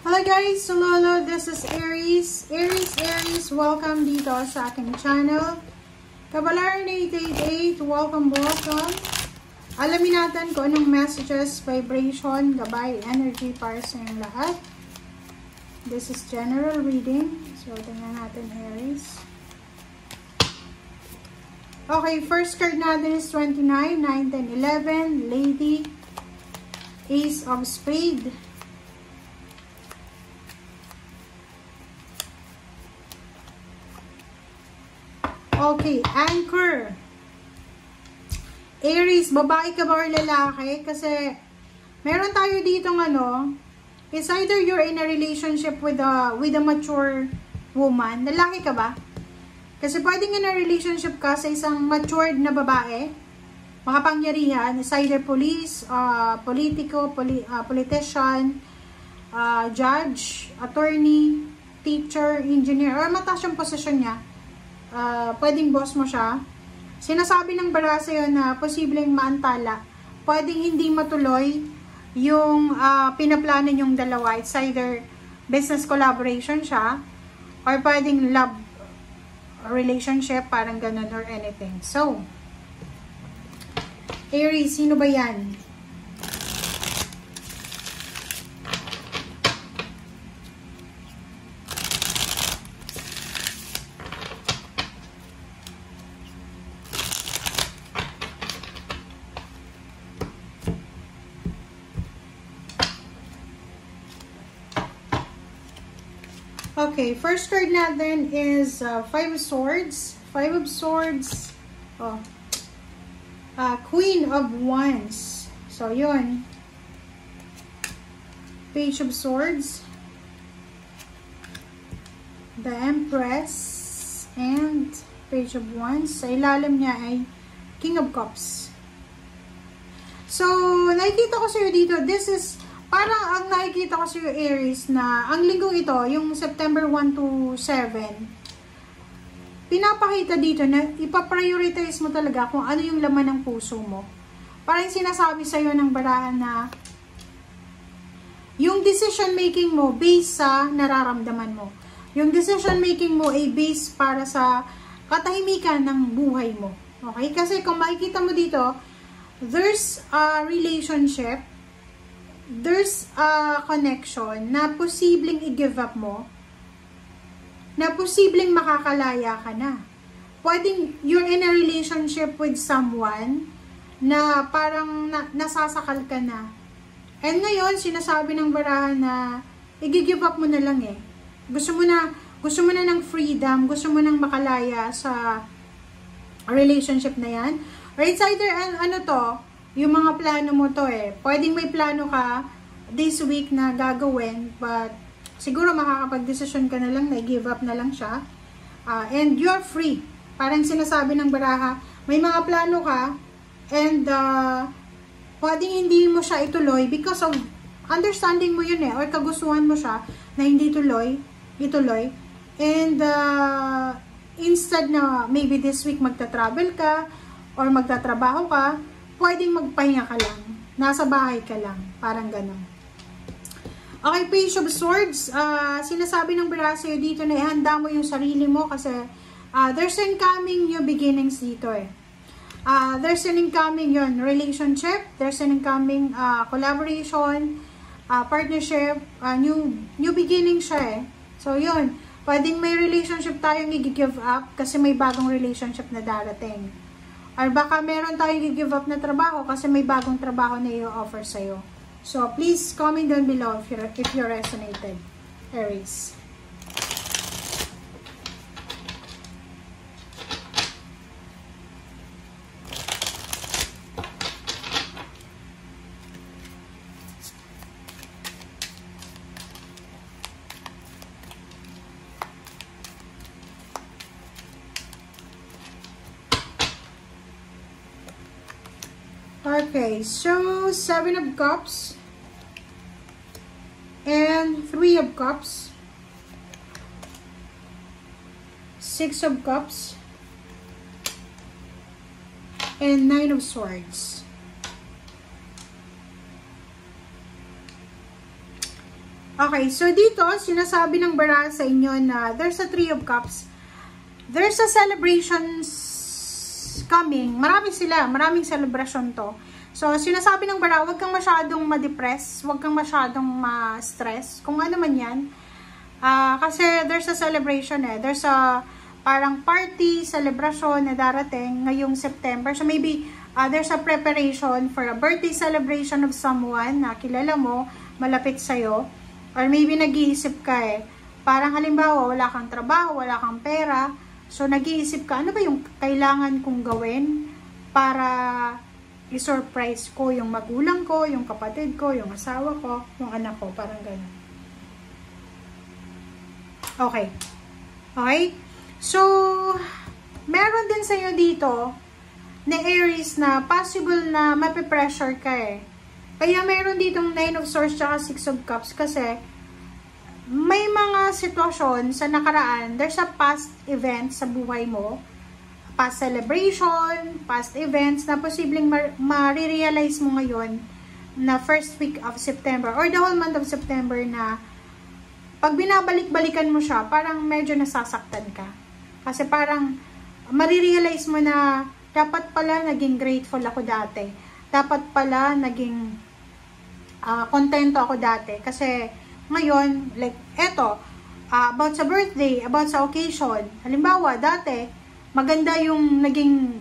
Hello guys, Lolo, this is Aries. Aries, welcome dito sa aking channel. Kabalaran 888, welcome. Alamin natin kung anong messages, vibration, gabay, energy para sa inyong lahat. This is general reading. So, tingnan natin Aries. Okay, first card natin is 29, 9, 10, 11, Lady, Ace of Spades. Okay, Anchor. Aries, babae ka ba or lalaki? Kasi, meron tayo ditong it's either you're in a relationship with a mature woman. Lalaki ka ba? Kasi pwedeng in a relationship ka sa isang matured na babae, makapangyarihan, is either police, politiko, politician, judge, attorney, teacher, engineer, or mataas yung posisyon niya. Pwedeng boss mo siya. Sinasabi ng bara sa'yo na posibleng maantala. Pwedeng hindi matuloy yung pinaplano yung dalawa. It's either business collaboration siya or pwedeng love relationship, parang ganun or anything. So, Aries, sino ba yan? Okay, first card natin is Five of Swords. Five of Swords. Queen of Wands. So, yun. Page of Swords. The Empress. And Page of Wands. Sa ilalim niya ay King of Cups. So, nakikita ko sa'yo dito, this is parang ang nakikita ko sa Aries na ang linggong ito, yung September 1 to 7, pinapakita dito na ipaprioritize mo talaga kung ano yung laman ng puso mo. Parang sinasabi sa'yo ng barahan na yung decision making mo based sa nararamdaman mo. Yung decision making mo ay based para sa katahimikan ng buhay mo. Okay? Kasi kung makikita mo dito, there's a relationship, there's a connection na posibleng i-give up mo, na posibleng makakalaya ka na. Pwedeng you're in a relationship with someone na parang nasasakal ka na. And ngayon, sinasabi ng barahan na i-give up mo na lang eh. Gusto mo na ng freedom, gusto mo nang makalaya sa relationship na yan. Or it's either yung mga plano mo to eh. Pwedeng may plano ka this week na gagawin, but siguro makakapag-desisyon ka na lang na give up na lang siya. And you're free. Parang sinasabi ng baraha, may mga plano ka, and pwedeng hindi mo siya ituloy because of understanding mo yun eh, or kagustuhan mo siya na hindi ituloy. And instead na maybe this week magta-travel ka, or magtatrabaho ka, pwedeng magpahinga ka lang. Nasa bahay ka lang. Parang ganun. Okay, Page of Swords. Sinasabi ng bara sa'yo dito na ihanda mo yung sarili mo kasi there's incoming new beginnings dito eh. There's an incoming relationship. There's an incoming collaboration, partnership, new beginning siya eh. So yun, pwedeng may relationship tayong i-give up kasi may bagong relationship na darating. Or baka meron tayong i-give up na trabaho kasi may bagong trabaho na i-offer sa'yo. So, please comment down below if you resonated, Aries. Okay, so 7 of Cups and 3 of Cups, 6 of Cups and 9 of Swords. Okay, so dito, sinasabi ng bara sa inyo na there's a Three of Cups. There's a celebrations coming. Marami sila. Maraming celebration to. So, sinasabi ng bara, huwag kang masyadong ma-depress. Huwag kang masyadong ma-stress. Kung ano man yan. Kasi there's a celebration eh. There's a parang party, celebration na darating ngayong September. So, maybe there's a preparation for a birthday celebration of someone na kilala mo, malapit sa'yo. Or maybe nag-iisip ka eh. Parang halimbawa, wala kang trabaho, wala kang pera. So, nag-iisip ka, ano ba yung kailangan kong gawin para i-surprise ko yung magulang ko, yung kapatid ko, yung asawa ko, yung anak ko. Parang gano'n. Okay. Okay? So, meron din sa inyo dito na Aries na possible na mape-pressure ka eh. Kaya meron ditong 9 of Swords at 6 of Cups kasi may mga sitwasyon sa nakaraan, there's a past event sa buhay mo, past celebration, past events na posibleng ma-realize mo ngayon na first week of September or the whole month of September na pag binabalik-balikan mo siya, parang medyo nasasaktan ka. Kasi parang marirealize mo na dapat pala naging grateful ako dati. Dapat pala naging kontento ako dati kasi ngayon like eto about sa birthday, about sa occasion, halimbawa dati maganda yung naging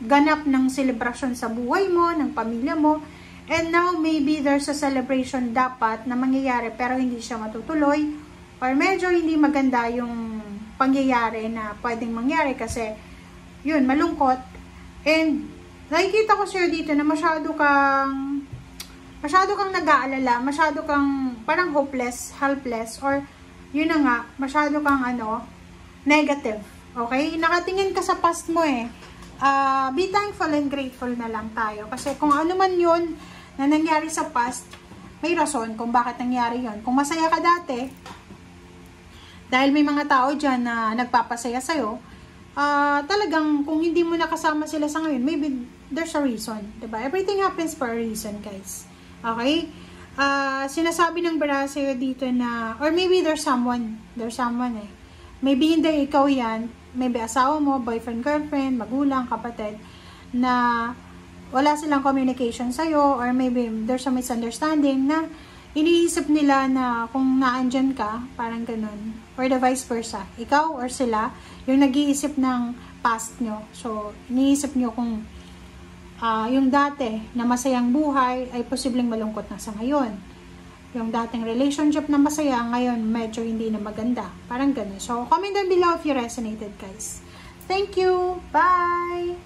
ganap ng celebration sa buhay mo, ng pamilya mo, and now maybe there's a celebration dapat na mangyayari pero hindi siya matutuloy or medyo hindi maganda yung pangyayari na pwedeng mangyari kasi yun, malungkot. And nakikita ko sa'yo dito na masyado kang nag-aalala, masyado kang parang hopeless, helpless, or yun na nga, masyado kang negative. Okay? Nakatingin ka sa past mo eh. Be thankful and grateful na lang tayo. Kasi kung ano man yun na nangyari sa past, may rason kung bakit nangyari yun. Kung masaya ka dati, dahil may mga tao dyan na nagpapasaya sa'yo, talagang kung hindi mo nakasama sila sa ngayon, maybe there's a reason. Diba? Everything happens for a reason, guys. Okay? Sinasabi ng bara sa'yo dito na, or maybe there's someone eh. Maybe hindi ikaw yan, maybe asawa mo, boyfriend, girlfriend, magulang, kapatid, na wala silang communication sa'yo, or maybe there's a misunderstanding na iniisip nila na kung naandyan ka, parang ganun, or the vice versa. Ikaw or sila, yung nag-iisip ng past nyo. So, iniisip nyo kung yung dati na masayang buhay ay posibleng malungkot na sa ngayon. Yung dating relationship na masaya, ngayon medyo hindi na maganda. Parang ganun. So, comment down below if you resonated, guys. Thank you! Bye!